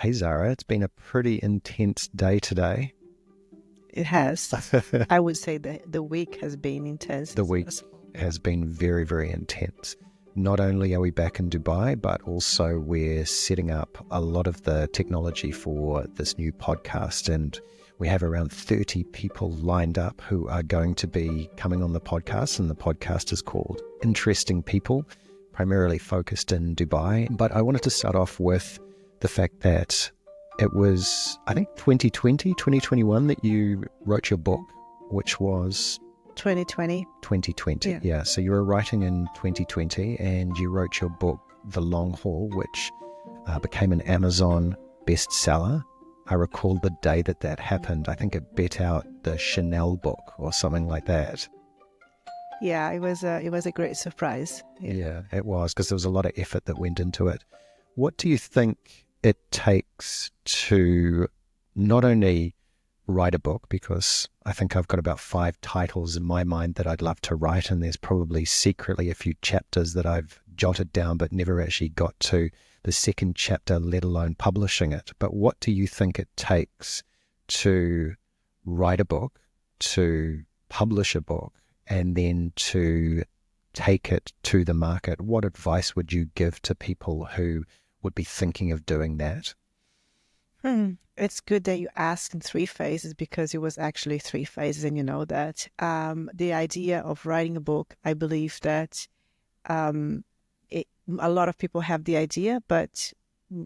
Hey Zara, it's been a pretty intense day today. It has. I would say that the week has been intense The as week well. has been very, very intense. Not only are we back in Dubai, but also we're setting up a lot of the technology for this new podcast. And we have around 30 people lined up who are going to be coming on the podcast. And the podcast is called Interesting People, primarily focused in Dubai. But I wanted to start off with the fact that it was, I think, 2020, 2021 that you wrote your book, which was 2020. 2020. Yeah. So you were writing in 2020 and you wrote your book, The Long Haul, which became an Amazon bestseller. I recall the day that happened. I think it beat out the Chanel book or something like that. Yeah, it was a great surprise. Yeah, it was, because there was a lot of effort that went into it. What do you think it takes to not only write a book, because I think I've got about 5 titles in my mind that I'd love to write, and there's probably secretly a few chapters that I've jotted down but never actually got to the second chapter, let alone publishing it. But what do you think it takes to write a book, to publish a book, and then to take it to the market? What advice would you give to people who would be thinking of doing that? It's good that you asked in 3 phases, because it was actually 3 phases, and you know that. The idea of writing a book, I believe that a lot of people have the idea, but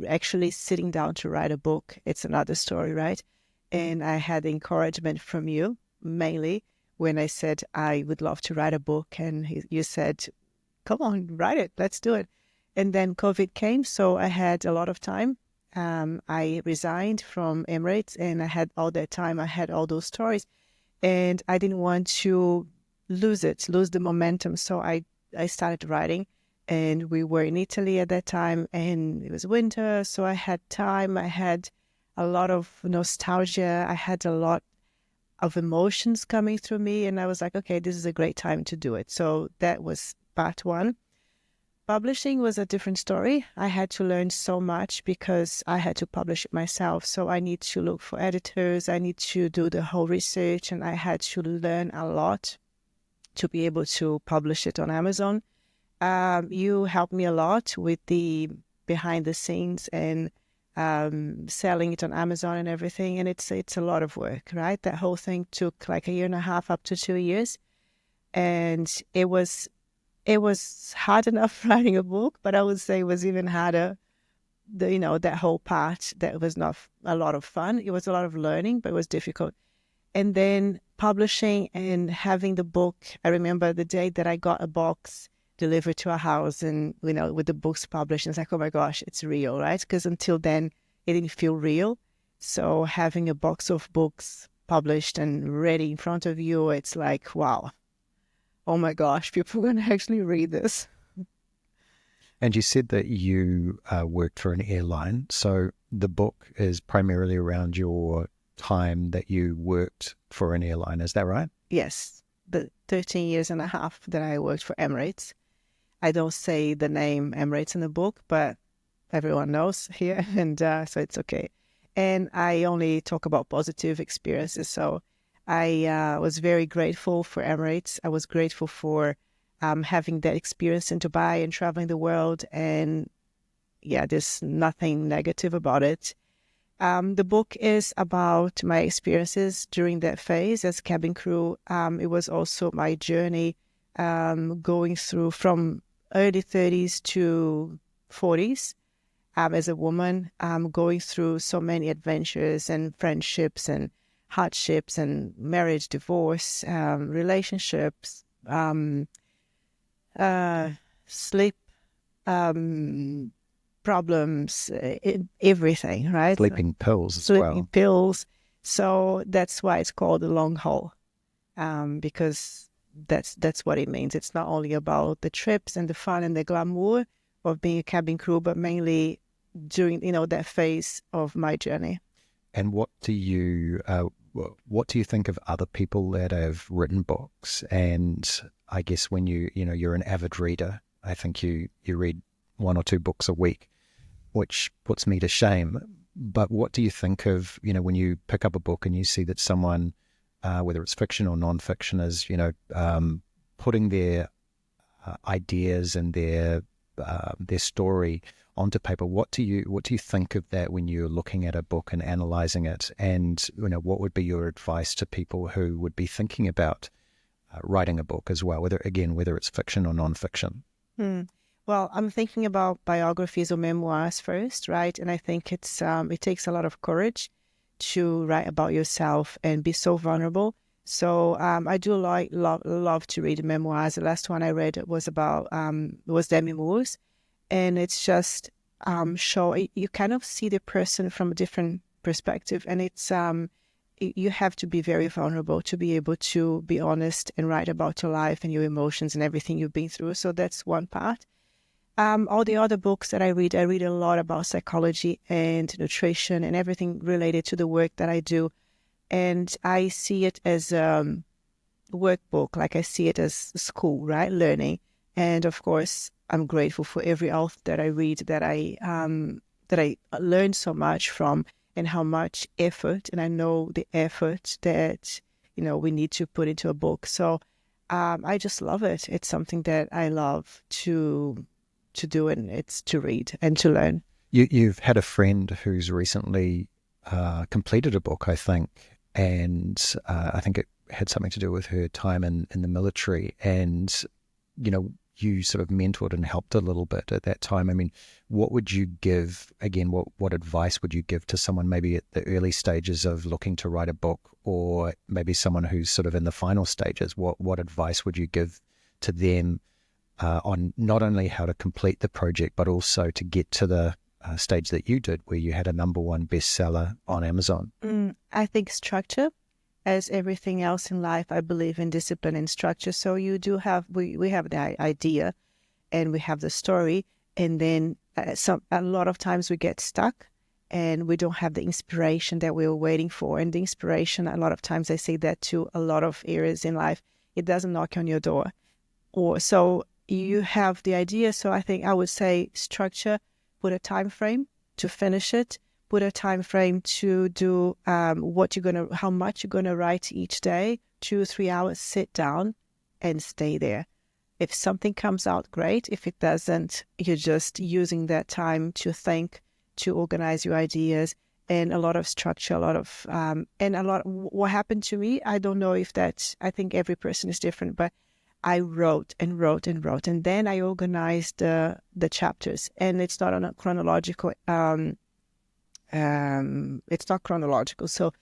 actually sitting down to write a book, it's another story, right? And I had encouragement from you, mainly, when I said I would love to write a book, and you said, come on, write it, let's do it. And then COVID came, so I had a lot of time. I resigned from Emirates, and I had all that time. I had all those stories, and I didn't want to lose the momentum. So I started writing, and we were in Italy at that time, and it was winter, so I had time. I had a lot of nostalgia. I had a lot of emotions coming through me, and I was like, okay, this is a great time to do it. So that was part 1. Publishing was a different story. I had to learn so much because I had to publish it myself. So I need to look for editors. I need to do the whole research, and I had to learn a lot to be able to publish it on Amazon. You helped me a lot with the behind the scenes and selling it on Amazon and everything. And it's a lot of work, right? That whole thing took like 1.5 years up to 2 years. And it was hard enough writing a book, but I would say it was even harder, that whole part that was not a lot of fun. It was a lot of learning, but it was difficult. And then publishing and having the book, I remember the day that I got a box delivered to our house, and, with the books published, and it's like, oh my gosh, it's real, right? Because until then, it didn't feel real. So having a box of books published and ready in front of you, it's like, wow. Oh my gosh, people are going to actually read this. And you said that you worked for an airline. So the book is primarily around your time that you worked for an airline. Is that right? Yes, the 13 years and a half that I worked for Emirates. I don't say the name Emirates in the book, but everyone knows here, and so it's okay. And I only talk about positive experiences. So I was very grateful for Emirates. I was grateful for having that experience in Dubai and traveling the world. And yeah, there's nothing negative about it. The book is about my experiences during that phase as cabin crew. It was also my journey going through from early 30s to 40s as a woman, going through so many adventures and friendships and hardships and marriage, divorce, relationships, sleep problems, everything, right? Sleeping pills as Sleeping well. pills. So that's why it's called the long haul, because that's what it means. It's not only about the trips and the fun and the glamour of being a cabin crew, but mainly during that phase of my journey. And what do you think of other people that have written books? And I guess when you're an avid reader, I think you read 1 or 2 books a week, which puts me to shame. But what do you think of, when you pick up a book and you see that someone, whether it's fiction or non-fiction, is, putting their ideas and their story onto paper? What do you think of that when you're looking at a book and analyzing it? And what would be your advice to people who would be thinking about writing a book as well, whether it's fiction or non-fiction? Well, I'm thinking about biographies or memoirs first, right? And I think it takes a lot of courage to write about yourself and be so vulnerable. So I do love to read memoirs. The last one I read was Demi Moore's, and it's just you kind of see the person from a different perspective, and it's you have to be very vulnerable to be able to be honest and write about your life and your emotions and everything you've been through. So that's one part. All the other books that I read a lot about psychology and nutrition and everything related to the work that I do. And I see it as a workbook, like I see it as school, right? Learning. And of course, I'm grateful for every author that I read that I learned so much from, and how much effort, and I know the effort that, we need to put into a book. So I just love it. It's something that I love to do, and it's to read and to learn. You've had a friend who's recently completed a book, I think, and I think it had something to do with her time in the military, and you sort of mentored and helped a little bit at that time. I mean, what would you give, again, what advice would you give to someone maybe at the early stages of looking to write a book, or maybe someone who's sort of in the final stages? What advice would you give to them on not only how to complete the project, but also to get to the stage that you did, where you had a #1 bestseller on Amazon? I think structure. As everything else in life, I believe in discipline and structure. So we have the idea, and we have the story, and then a lot of times we get stuck and we don't have the inspiration that we were waiting for. And the inspiration, a lot of times I say that to a lot of areas in life, it doesn't knock on your door. Or so you have the idea. So I think I would say structure, put a time frame to finish it, put a time frame to do how much you're gonna write each day, 2-3 hours, sit down and stay there. If something comes out, great. If it doesn't, you're just using that time to think, to organize your ideas, and a lot of structure, what happened to me, I don't know if I think every person is different, but I wrote and wrote and wrote, and then I organized the chapters, and it's not on a chronological. It's not chronological, so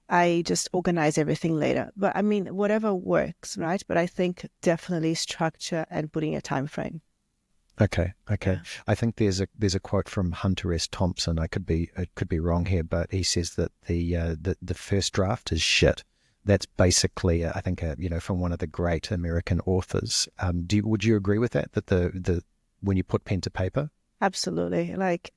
I just organize everything later. But I mean, whatever works, right? But I think definitely structure and putting a time frame. Okay. I think there's a quote from Hunter S. Thompson. It could be wrong here, but he says that the first draft is shit. That's basically, I think, from one of the great American authors. Would you agree with that? That the when you put pen to paper? Absolutely. Like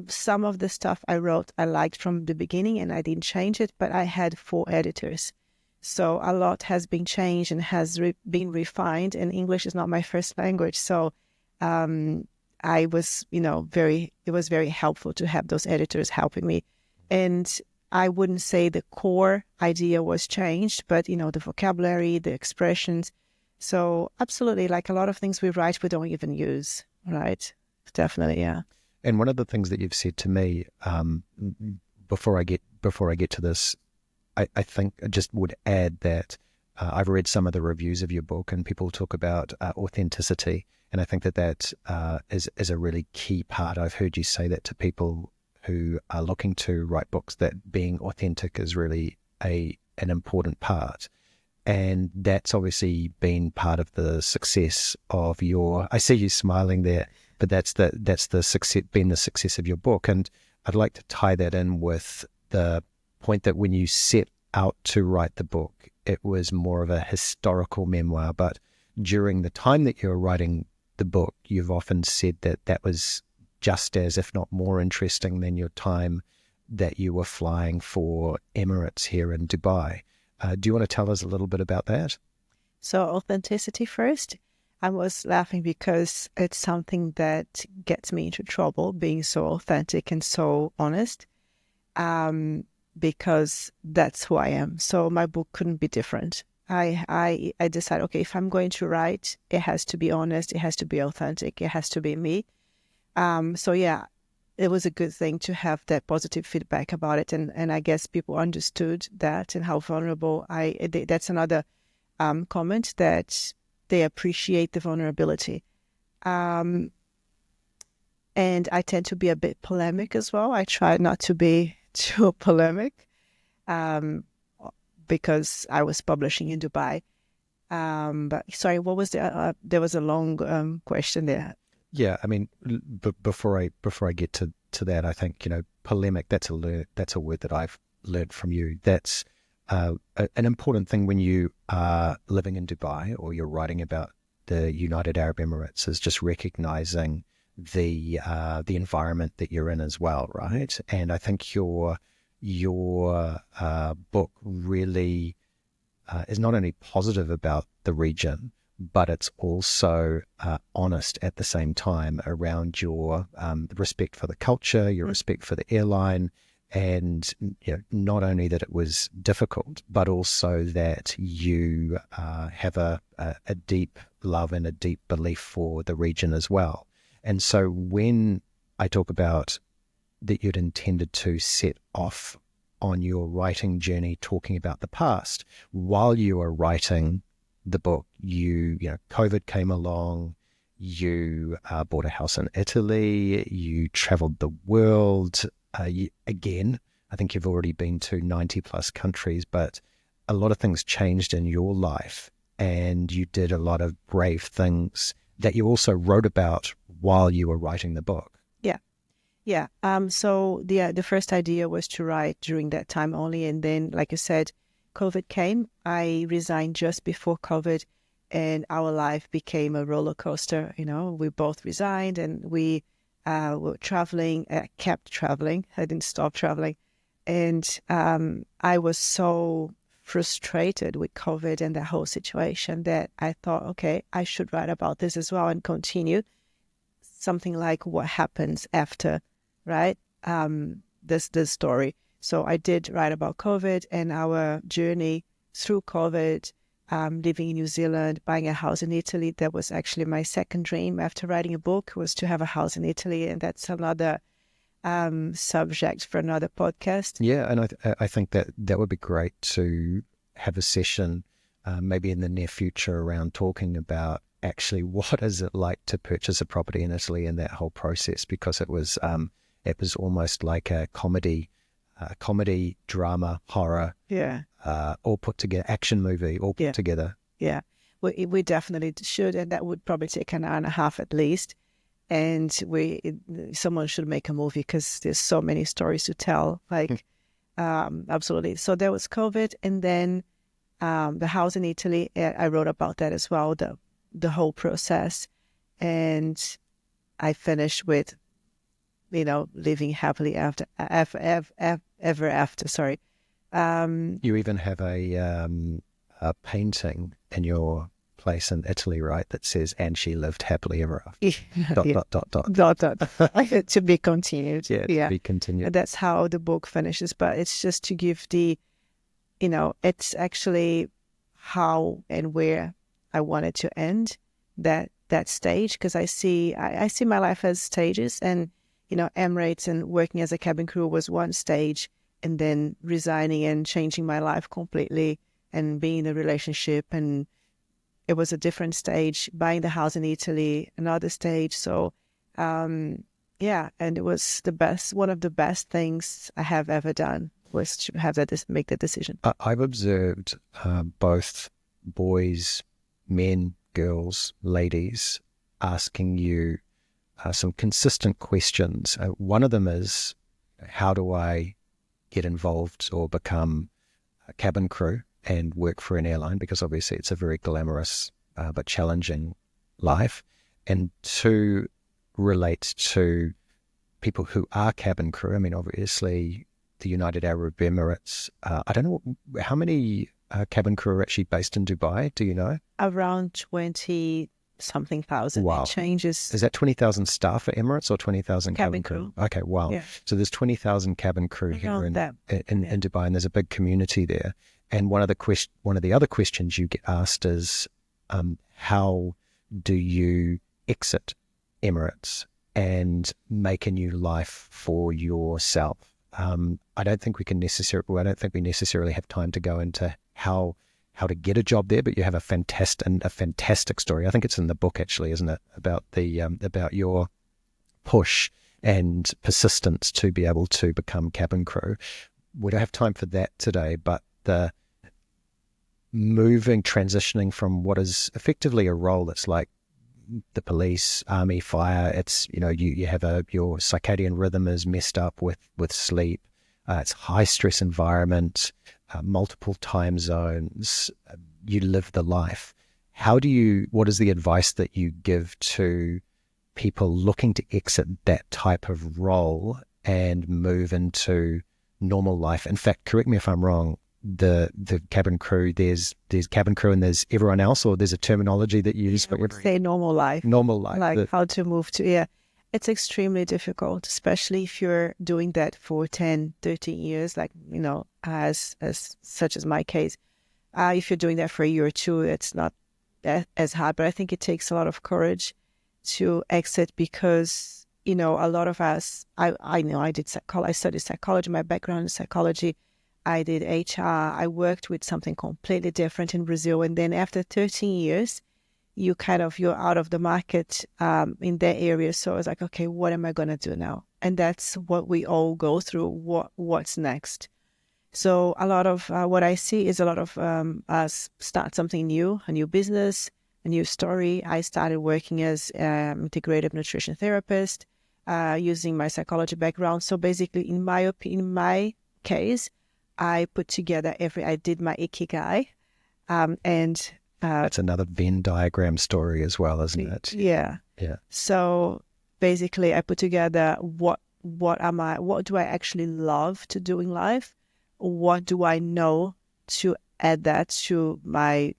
some of the stuff I wrote, I liked from the beginning, and I didn't change it. But I had 4 editors, so a lot has been changed and has been refined. And English is not my first language, so I was, it was very helpful to have those editors helping me. And I wouldn't say the core idea was changed, but, the vocabulary, the expressions. So absolutely, like a lot of things we write, we don't even use, right? Definitely, yeah. And one of the things that you've said to me before I get to this, I think I just would add that I've read some of the reviews of your book, and people talk about authenticity, and I think that is a really key part. I've heard you say that to people who are looking to write books, that being authentic is really an important part. And that's obviously been part of the success of I see you smiling there, but that's the success, been the success of your book. And I'd like to tie that in with the point that when you set out to write the book, it was more of a historical memoir, but during the time that you were writing the book, you've often said that was just as, if not more interesting than your time that you were flying for Emirates here in Dubai. Do you want to tell us a little bit about that? So authenticity first. I was laughing because it's something that gets me into trouble, being so authentic and so honest, because that's who I am. So my book couldn't be different. I decided, okay, if I'm going to write, it has to be honest, it has to be authentic, it has to be me. So yeah, it was a good thing to have that positive feedback about it, and I guess people understood that and how vulnerable that's another comment, that they appreciate the vulnerability. And I tend to be a bit polemic as well. I try not to be too polemic, um, because I was publishing in Dubai. But sorry, what was there was a long question there. Yeah, I mean, before I get to that, I think, polemic. That's a word that I've learned from you. That's an important thing when you are living in Dubai or you're writing about the United Arab Emirates, is just recognizing the environment that you're in as well, right? And I think your book really is not only positive about the region, but it's also honest at the same time around your respect for the culture, your respect for the airline, and not only that it was difficult, but also that you have a deep love and a deep belief for the region as well. And so when I talk about that you'd intended to set off on your writing journey talking about the past, while you were writing the book, COVID came along, you bought a house in Italy, you traveled the world. Again, I think you've already been to 90 plus countries, but a lot of things changed in your life, and you did a lot of brave things that you also wrote about while you were writing the book. Yeah. Yeah. So the first idea was to write during that time only, and then, like you said, COVID came. I resigned just before COVID, and our life became a roller coaster. We both resigned, and we were traveling. Kept traveling. I didn't stop traveling, and I was so frustrated with COVID and the whole situation that I thought, okay, I should write about this as well and continue something like what happens after, right? This story. So I did write about COVID and our journey through COVID, living in New Zealand, buying a house in Italy. That was actually my second dream after writing a book, was to have a house in Italy, and that's another subject for another podcast. Yeah, and I think that would be great to have a session maybe in the near future around talking about actually what is it like to purchase a property in Italy and that whole process, because it was almost like a comedy, drama, horror, all put together, action movie, all put together. Yeah, we definitely should, and that would probably take an hour and a half at least. And someone should make a movie because there's so many stories to tell. Like, absolutely. So there was COVID, and then the house in Italy. I wrote about that as well, the whole process, and I finished with, living happily ever after. Sorry. You even have a painting in your place in Italy, right, that says, "And she lived happily ever after." Dot. To be continued. Yeah, to be continued. And that's how the book finishes. But it's just to give it's actually how and where I wanted to end that stage, because I see my life as stages, and Emirates and working as a cabin crew was one stage, and then resigning and changing my life completely and being in a relationship, and it was a different stage. Buying the house in Italy, another stage. So, and it was one of the best things I have ever done, was to have make that decision. I've observed both boys, men, girls, ladies asking you some consistent questions. One of them is, how do I get involved or become a cabin crew and work for an airline? Because obviously it's a very glamorous but challenging life. And two, relates to people who are cabin crew. I mean, obviously the United Arab Emirates, I don't know how many cabin crew are actually based in Dubai. Do you know? Around 20 something thousand. Wow. It changes. Is that 20,000 staff at Emirates or 20,000 cabin crew? Okay, wow. Yeah. So there's 20,000 cabin crew here in Dubai, and there's a big community there. And one of the other questions you get asked is, how do you exit Emirates and make a new life for yourself? I don't think we necessarily have time to go into how to get a job there, but you have a fantastic story. I think it's in the book, actually, isn't it? About your push and persistence to be able to become cabin crew. We don't have time for that today, but the transitioning from what is effectively a role that's like the police, army, fire. It's, you have your circadian rhythm is messed up with sleep. It's high stress environment, multiple time zones. You live the life. What is the advice that you give to people looking to exit that type of role and move into normal life? In fact, correct me if I'm wrong, the cabin crew, there's cabin crew and there's everyone else, or there's a terminology that you use for everything? Say normal life. Normal life. Like how to move to, yeah. It's extremely difficult, especially if you're doing that for 10, 13 years, like, as such as my case. If you're doing that for a year or two, it's not as hard, but I think it takes a lot of courage to exit because, a lot of us, I know I studied psychology, my background is psychology. I did HR. I worked with something completely different in Brazil. And then after 13 years, you're out of the market in that area. So I was like, okay, what am I going to do now? And that's what we all go through. What's next? So a lot of what I see is a lot of us start something new, a new business, a new story. I started working as integrative nutrition therapist using my psychology background. So basically, in my case, I put together I did my Ikigai, and that's another Venn diagram story as well, isn't it? Yeah. Yeah. So basically, I put together what do I actually love to do in life? What do I know to add that to my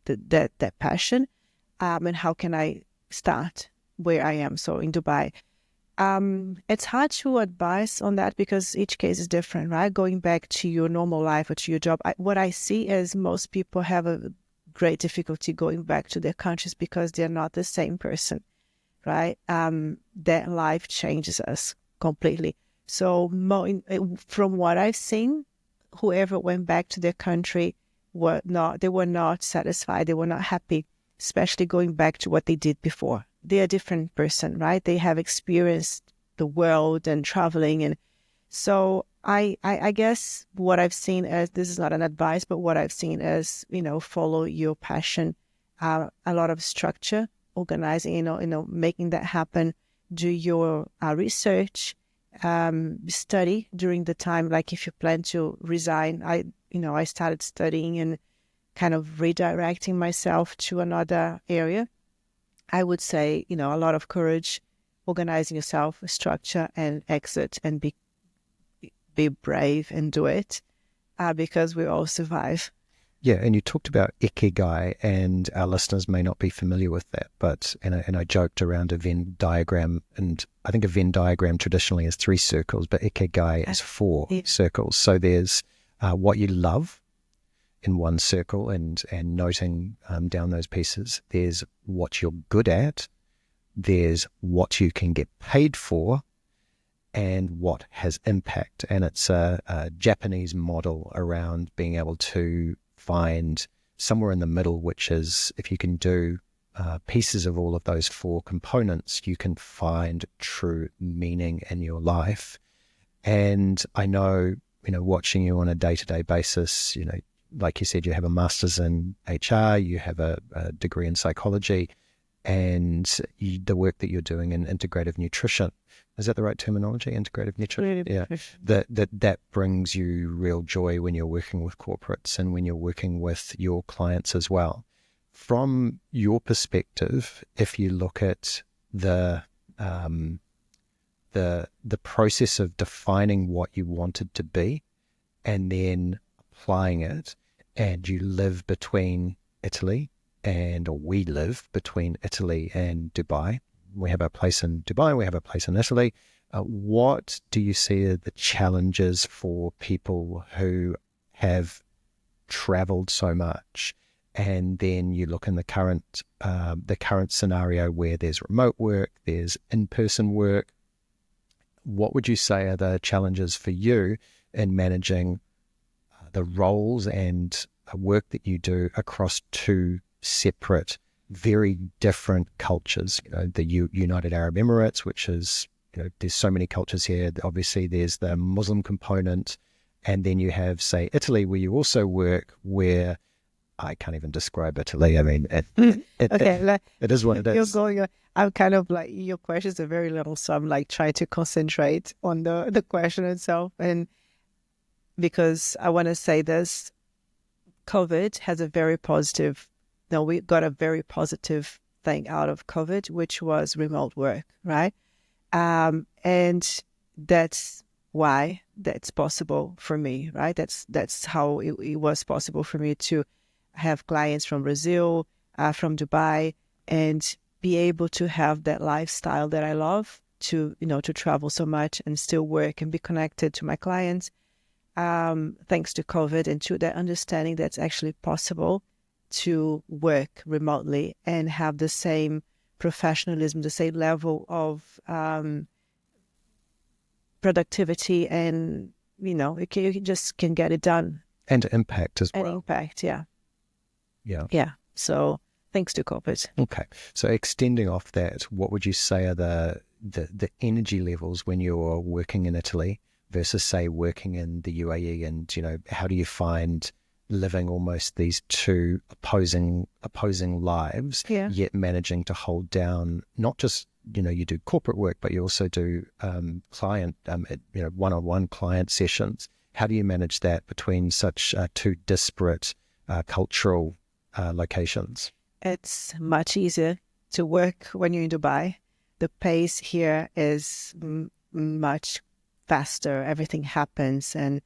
that passion? And how can I start where I am? So in Dubai. It's hard to advise on that because each case is different, right? Going back to your normal life or to your job, what I see is most people have a great difficulty going back to their countries because they're not the same person, right? That life changes us completely. So from what I've seen, whoever went back to their country were not satisfied. They were not happy, especially going back to what they did before. They're a different person, right? They have experienced the world and traveling. And so I guess what I've seen as, this is not an advice, but what I've seen as, follow your passion, a lot of structure, organizing, making that happen, do your research, study during the time. Like if you plan to resign, I started studying and kind of redirecting myself to another area. I would say, a lot of courage, organizing yourself, structure, and exit, and be brave and do it, because we all survive. Yeah, and you talked about Ikigai, and our listeners may not be familiar with that, but and I joked around a Venn diagram, and I think a Venn diagram traditionally is 3 circles, but Ikigai is 4 circles. So there's what you love in one circle, and noting down those pieces. There's what you're good at, there's what you can get paid for, and what has impact. And it's a Japanese model around being able to find somewhere in the middle, which is if you can do pieces of all of those 4 components, you can find true meaning in your life. And I know, watching you on a day-to-day basis, like you said, you have a master's in HR, you have a degree in psychology, and the work that you're doing in integrative nutrition. Is that the right terminology? Integrative nutrition? Yeah. That brings you real joy when you're working with corporates and when you're working with your clients as well. From your perspective, if you look at the process of defining what you wanted to be and then applying it, and you live between Italy or we live between Italy and Dubai. We have a place in Dubai, we have a place in Italy. What do you see are the challenges for people who have traveled so much, and then you look in the current scenario where there's remote work, there's in-person work? What would you say are the challenges for you in managing the roles and work that you do across two separate, very different cultures? The United Arab Emirates, which is, there's so many cultures here. Obviously, there's the Muslim component. And then you have, say, Italy, where you also work, where I can't even describe Italy. I mean, it is what it is. I'm kind of like, your questions are very little, so I'm like trying to concentrate on the question itself. And because I want to say this, COVID has a very positive, we got a very positive thing out of COVID, which was remote work, right? And that's why that's possible for me, right? That's how it was possible for me to have clients from Brazil, from Dubai, and be able to have that lifestyle that I love, to travel so much and still work and be connected to my clients, thanks to COVID, and to that understanding that's actually possible to work remotely and have the same professionalism, the same level of productivity, and you just can get it done, and impact as well. And impact, yeah. Yeah. So thanks to COVID. Okay. So extending off that, what would you say are the energy levels when you're working in Italy versus, say, working in the UAE? And how do you find living almost these two opposing lives, yet managing to hold down not just you do corporate work, but you also do client one-on-one client sessions? How do you manage that between such two disparate cultural locations? It's much easier to work when you're in Dubai. The pace here is much faster. Everything happens, and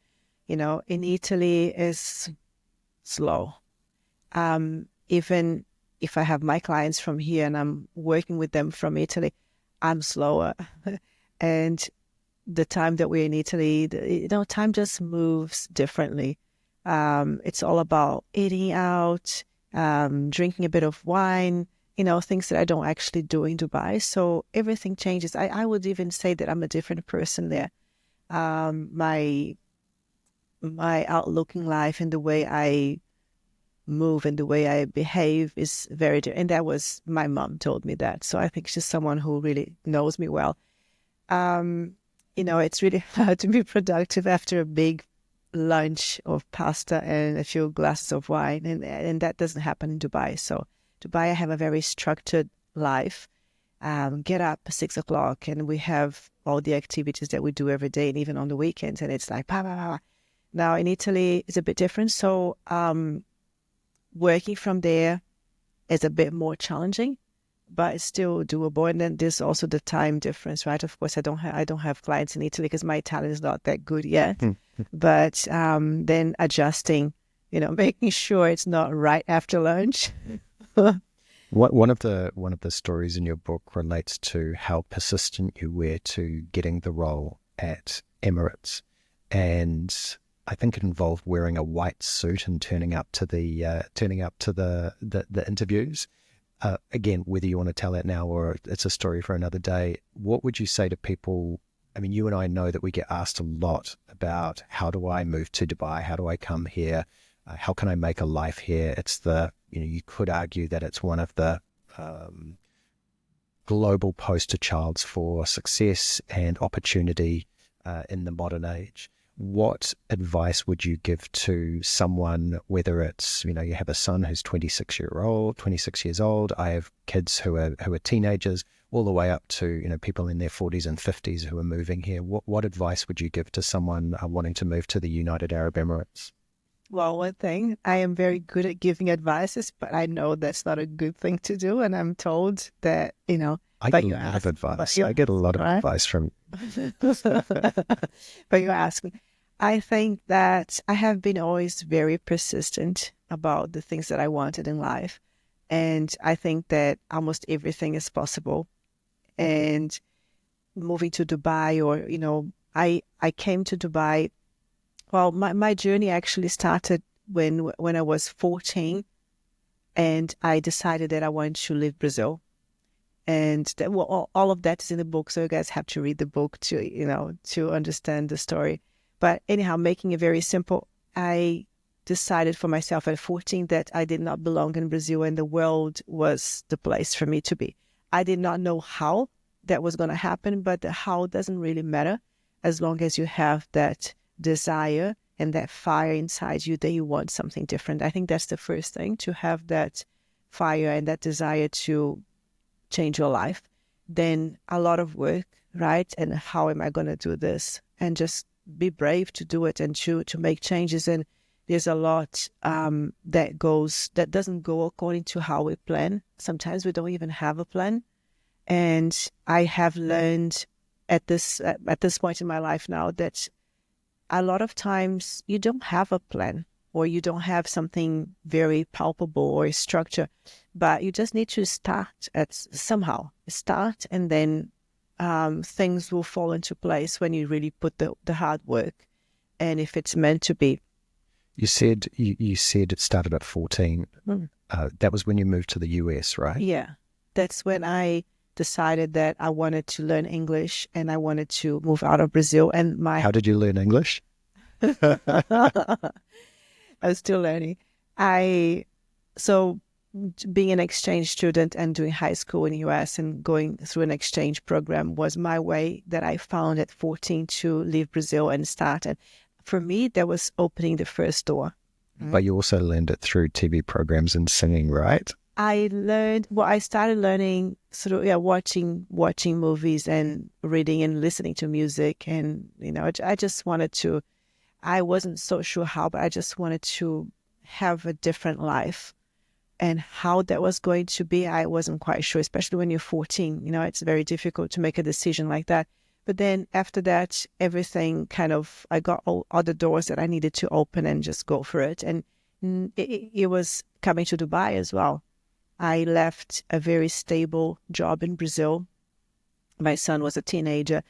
in Italy is slow. Even if I have my clients from here and I'm working with them from Italy, I'm slower. And the time that we're in Italy, time just moves differently. It's all about eating out, drinking a bit of wine, things that I don't actually do in Dubai. So everything changes. I would even say that I'm a different person there. My outlook in life and the way I move and the way I behave is very different. And that was, my mom told me that. So I think she's someone who really knows me well. It's really hard to be productive after a big lunch of pasta and a few glasses of wine. And that doesn't happen in Dubai. So Dubai, I have a very structured life. Get up at 6 o'clock, and we have all the activities that we do every day, and even on the weekends. And it's like, bah, bah, bah. Now in Italy, it's a bit different. So working from there is a bit more challenging, but it's still doable. And then there's also the time difference, right? Of course, I don't have clients in Italy because my Italian is not that good yet. But then adjusting, making sure it's not right after lunch. One of the stories in your book relates to how persistent you were to getting the role at Emirates, and I think it involved wearing a white suit and turning up to the interviews. Again, whether you want to tell that now or it's a story for another day, what would you say to people? I mean, you and I know that we get asked a lot about, how do I move to Dubai? How do I come here? How can I make a life here? It's you could argue that it's one of the global poster childs for success and opportunity in the modern age. What advice would you give to someone, whether it's, you have a son who's 26 years old, I have kids who are teenagers, all the way up to, people in their 40s and 50s who are moving here. What advice would you give to someone wanting to move to the United Arab Emirates? Well, one thing, I am very good at giving advices, but I know that's not a good thing to do. And I'm told that, I get a lot of advice. I get a lot of advice from you. But you ask me. I think that I have been always very persistent about the things that I wanted in life. And I think that almost everything is possible. And moving to Dubai, or, I came to Dubai. Well, my journey actually started when I was 14, and I decided that I wanted to leave Brazil. And that, well, all of that is in the book, so you guys have to read the book to understand the story. But anyhow, making it very simple, I decided for myself at 14 that I did not belong in Brazil, and the world was the place for me to be. I did not know how that was going to happen, but the how doesn't really matter as long as you have that desire and that fire inside you that you want something different. I think that's the first thing, to have that fire and that desire to change your life. Then a lot of work, right? And how am I going to do this? And just be brave to do it and to make changes. And there's a lot that doesn't go according to how we plan. Sometimes we don't even have a plan. And I have learned at this point in my life now that a lot of times you don't have a plan, or you don't have something very palpable or structure, but you just need to start start, and then things will fall into place when you really put the hard work, and if it's meant to be. You said it started at 14. That was when you moved to the US, right? Yeah, that's when I decided that I wanted to learn English and I wanted to move out of Brazil. And How did you learn English? I was still learning. So being an exchange student and doing high school in the US and going through an exchange program was my way that I found at 14 to leave Brazil and start. And for me, that was opening the first door. But you also learned it through TV programs and singing, right? I started learning through watching movies and reading and listening to music. And, I just wanted to, I wasn't so sure how, but I just wanted to have a different life. And how that was going to be, I wasn't quite sure, especially when you're 14. It's very difficult to make a decision like that. But then after that, everything I got all other doors that I needed to open and just go for it. And it was coming to Dubai as well. I left a very stable job in Brazil. My son was a teenager.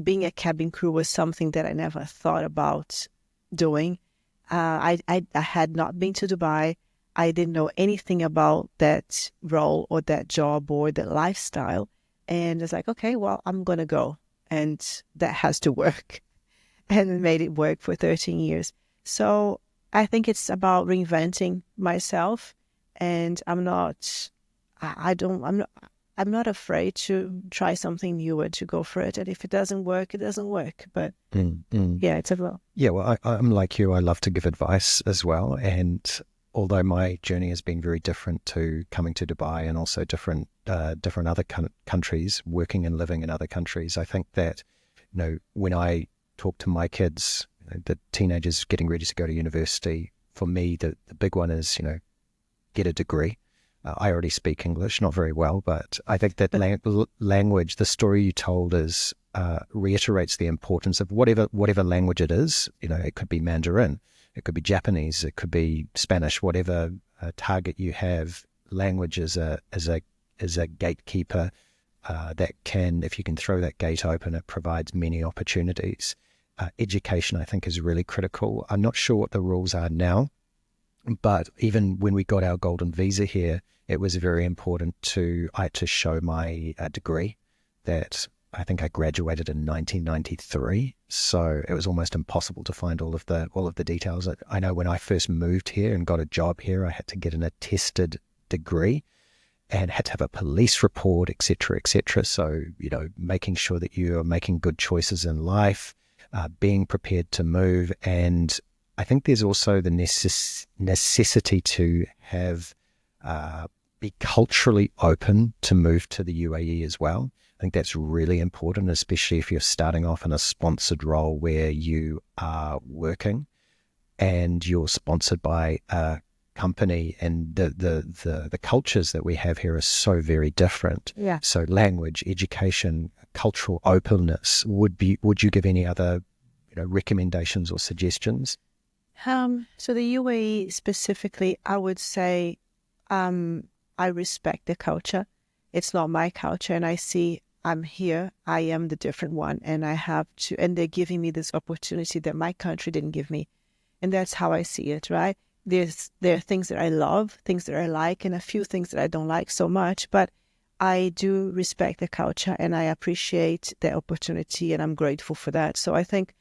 Being a cabin crew was something that I never thought about doing. I had not been to Dubai. I didn't know anything about that role or that job or that lifestyle. And it's like, okay, well, I'm going to go. And that has to work. And made it work for 13 years. So I think it's about reinventing myself. And I'm not afraid to try something new and to go for it. And if it doesn't work, it doesn't work. But yeah, it's about. Yeah, well, I'm like you. I love to give advice as well. And although my journey has been very different to coming to Dubai and also different other countries, working and living in other countries, I think that, when I talk to my kids, the teenagers getting ready to go to university, for me, the big one is, get a degree. I already speak English, not very well, but I think that language, the story you told reiterates the importance of whatever language it is. It could be Mandarin, it could be Japanese, it could be Spanish, whatever target you have. Language is a gatekeeper that can, if you can throw that gate open, it provides many opportunities. Education, I think, is really critical. I'm not sure what the rules are now, but even when we got our golden visa here, it was very important I had to show my degree that I think I graduated in 1993. So it was almost impossible to find all of the details. I know when I first moved here and got a job here, I had to get an attested degree and had to have a police report, et cetera, et cetera. So, making sure that you are making good choices in life, being prepared to move. And I think there's also the necessity to have be culturally open to move to the UAE as well. I think that's really important, especially if you're starting off in a sponsored role where you are working and you're sponsored by a company, and the cultures that we have here are so very different. Yeah. So language, education, cultural openness. Would you give any other recommendations or suggestions? So the UAE specifically, I would say I respect the culture. It's not my culture. And I see I'm here. I am the different one. And I have to, and they're giving me this opportunity that my country didn't give me. And that's how I see it, right? There are things that I love, things that I like, and a few things that I don't like so much. But I do respect the culture and I appreciate the opportunity and I'm grateful for that. So I think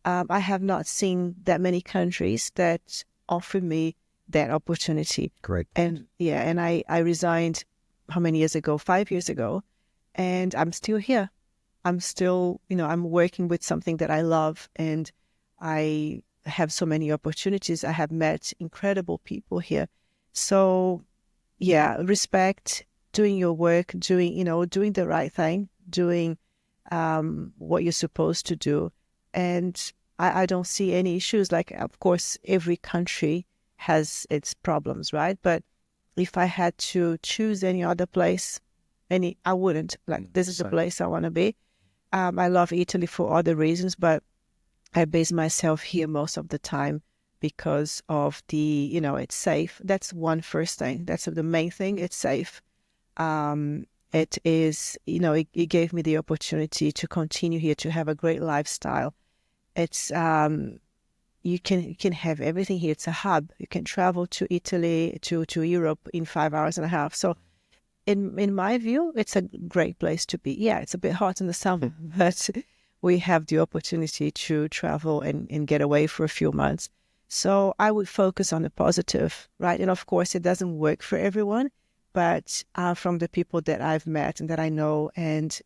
I have not seen that many countries that offer me that opportunity. Great. And yeah, and I resigned how many years ago? 5 years ago. And I'm still here. I'm still, I'm working with something that I love and I have so many opportunities. I have met incredible people here. So yeah, respect, doing your work, doing the right thing, doing what you're supposed to do. And I don't see any issues. Like, of course, every country has its problems, right? But if I had to choose any other place, I wouldn't. Like, this is the place I want to be. I love Italy for other reasons, but I base myself here most of the time because of it's safe. That's one first thing. That's the main thing. It's safe. It is, it gave me the opportunity to continue here, to have a great lifestyle. It's, you can have everything here. It's a hub. You can travel to Italy, to Europe in 5 hours and a half. So in my view, it's a great place to be. Yeah, it's a bit hot in the summer, but we have the opportunity to travel and get away for a few months. So I would focus on the positive, right? And of course, it doesn't work for everyone, but from the people that I've met and that I know, and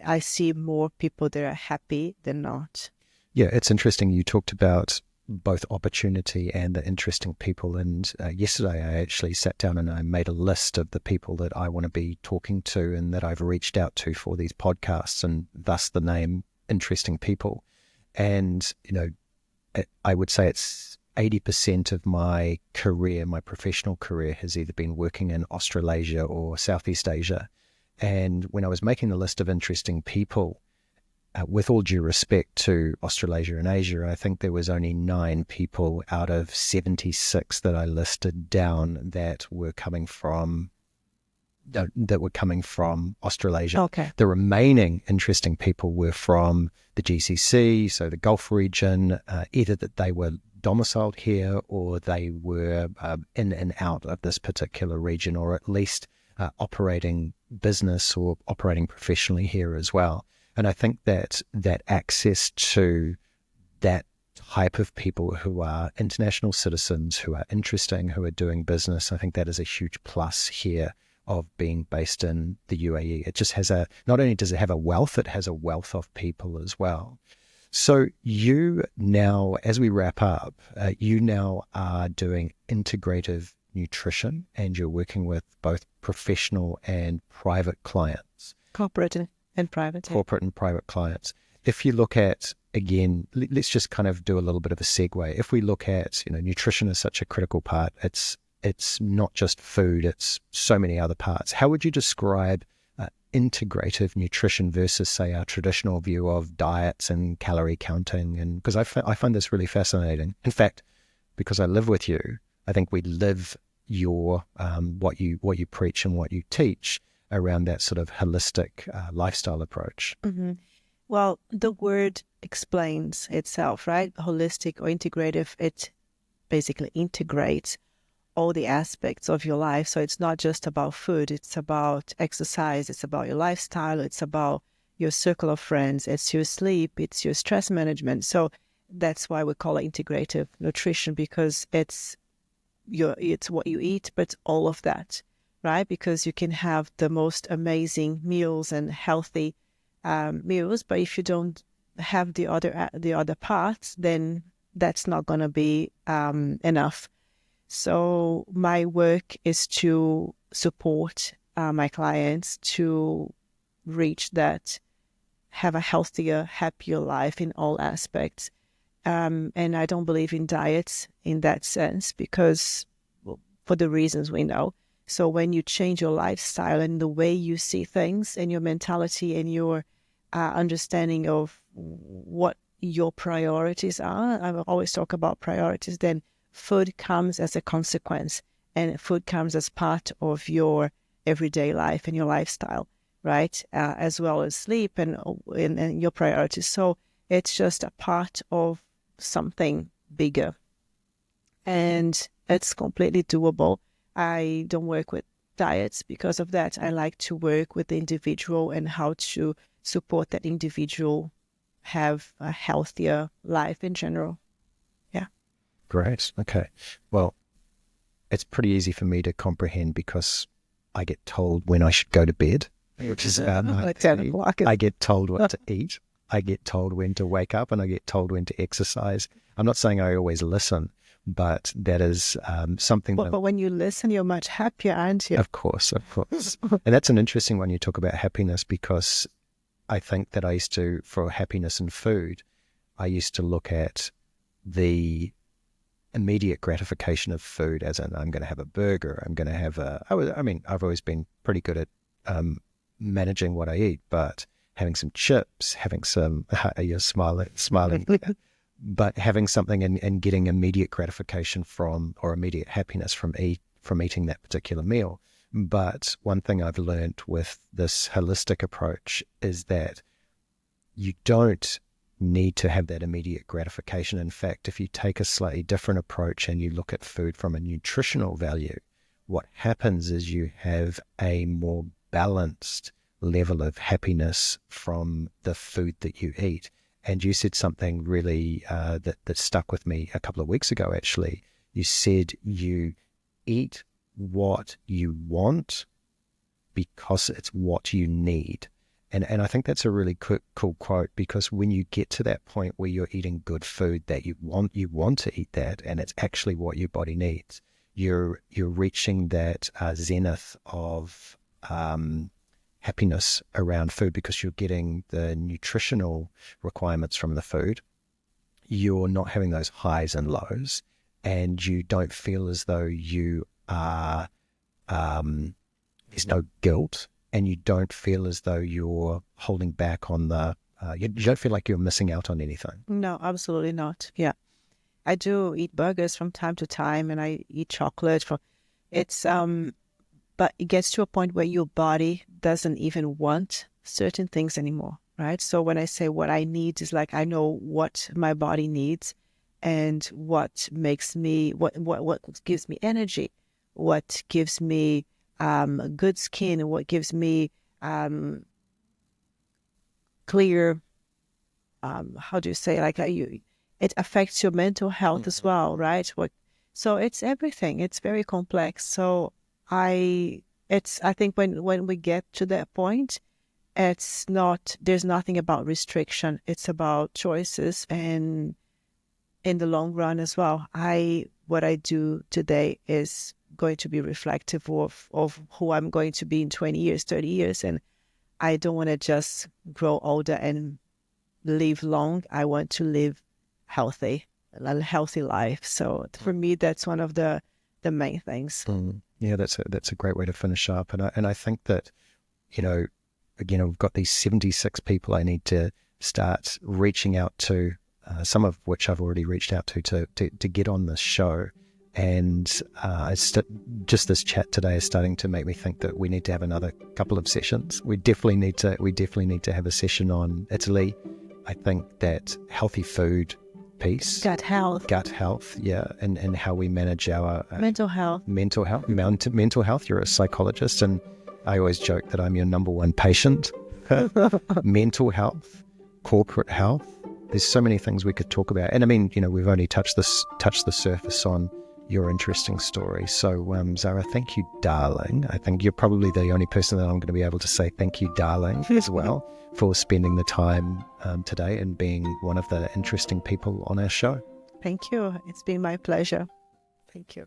I see more people that are happy than not. Yeah, it's interesting. You talked about both opportunity and the interesting people. And yesterday I actually sat down and I made a list of the people that I want to be talking to and that I've reached out to for these podcasts, and thus the name Interesting People. And, I would say it's 80% of my career, my professional career, has either been working in Australasia or Southeast Asia. And when I was making the list of interesting people, with all due respect to Australasia and Asia, I think there was only 9 people out of 76 that I listed down that were coming from Australasia. Okay. The remaining interesting people were from the GCC, so the Gulf region, either that they were domiciled here or they were in and out of this particular region, or at least operating business or operating professionally here as well. And I think that access to that type of people who are international citizens, who are interesting, who are doing business, I think that is a huge plus here of being based in the UAE. It just has not only does it have a wealth, it has a wealth of people as well. So you now, as we wrap up, you now are doing integrative nutrition and you're working with both professional and private clients. Corporate and private. Corporate and private clients. If you look at, again, let's just kind of do a little bit of a segue. If we look at, nutrition is such a critical part. It's not just food, it's so many other parts. How would you describe integrative nutrition versus, say, our traditional view of diets and calorie counting? And because I find this really fascinating. In fact, because I live with you, I think we live your what you preach and what you teach around that sort of holistic lifestyle approach. Mm-hmm. Well, the word explains itself, right? Holistic or integrative, it basically integrates all the aspects of your life. So it's not just about food, it's about exercise, it's about your lifestyle, it's about your circle of friends, it's your sleep, it's your stress management. So that's why we call it integrative nutrition, because it's what you eat, but all of that, right? Because you can have the most amazing meals and healthy meals, but if you don't have the other parts, then that's not going to be enough. So my work is to support my clients to reach that, have a healthier, happier life in all aspects. And I don't believe in diets in that sense because, for the reasons we know. So when you change your lifestyle and the way you see things and your mentality and your understanding of what your priorities are, I always talk about priorities, then food comes as a consequence. and food comes as part of your everyday life and your lifestyle, right? As well as sleep and your priorities. So it's just a part of something bigger, and it's completely doable. I don't work with diets because of that. I like to work with the individual and how to support that individual have a healthier life in general. Yeah. Great. Okay. Well, it's pretty easy for me to comprehend because I get told when I should go to bed, which is about 10 o'clock. I get told what to eat. I get told when to wake up, and I get told when to exercise. I'm not saying I always listen, but that is something But when you listen, you're much happier, aren't you? Of course, of course. And that's an interesting one, you talk about happiness, because I think that I used to, for happiness in food, I used to look at the immediate gratification of food as in I'm going to have a burger, I'm going to have I've always been pretty good at managing what I eat, but having some chips, having some, you're smiling, but having something and getting immediate gratification from, or immediate happiness from eating that particular meal. But one thing I've learned with this holistic approach is that you don't need to have that immediate gratification. In fact, if you take a slightly different approach and you look at food from a nutritional value, what happens is you have a more balanced level of happiness from the food that you eat. And you said something really that stuck with me a couple of weeks ago, actually. You said you eat what you want because it's what you need. And I think that's a really cool quote, because when you get to that point where you're eating good food that you want to eat that, and it's actually what your body needs, you're reaching that zenith of happiness around food, because you're getting the nutritional requirements from the food. You're not having those highs and lows, and you don't feel as though you are, there's no guilt, and you don't feel as though you're holding back on you don't feel like you're missing out on anything. No, absolutely not. Yeah. I do eat burgers from time to time, and I eat chocolate. But it gets to a point where your body doesn't even want certain things anymore, right? So when I say what I need, is like I know what my body needs and what makes me, what gives me energy, what gives me good skin, what gives me clear, how do you say, like it affects your mental health as well, right? So it's everything. It's very complex. So I think when we get to that point, there's nothing about restriction. It's about choices, and in the long run as well. What I do today is going to be reflective of who I'm going to be in 20 years, 30 years. And I don't want to just grow older and live long. I want to live healthy, a healthy life. So for me, that's one of the main things. Yeah, that's a great way to finish up. And I think that, again, we've got these 76 people I need to start reaching out to, some of which I've already reached out to get on this show. And just this chat today is starting to make me think that we need to have another couple of sessions. We definitely need to have a session on Italy. I think that healthy food piece, gut health, yeah, and how we manage our mental health. Mental health. You're a psychologist, and I always joke that I'm your number one patient. Mental health, corporate health. There's so many things we could talk about, and I mean, we've only touched the surface on your interesting story. So, Zara, thank you, darling. I think you're probably the only person that I'm going to be able to say thank you, darling, as well, for spending the time today and being one of the interesting people on our show. Thank you. It's been my pleasure. Thank you.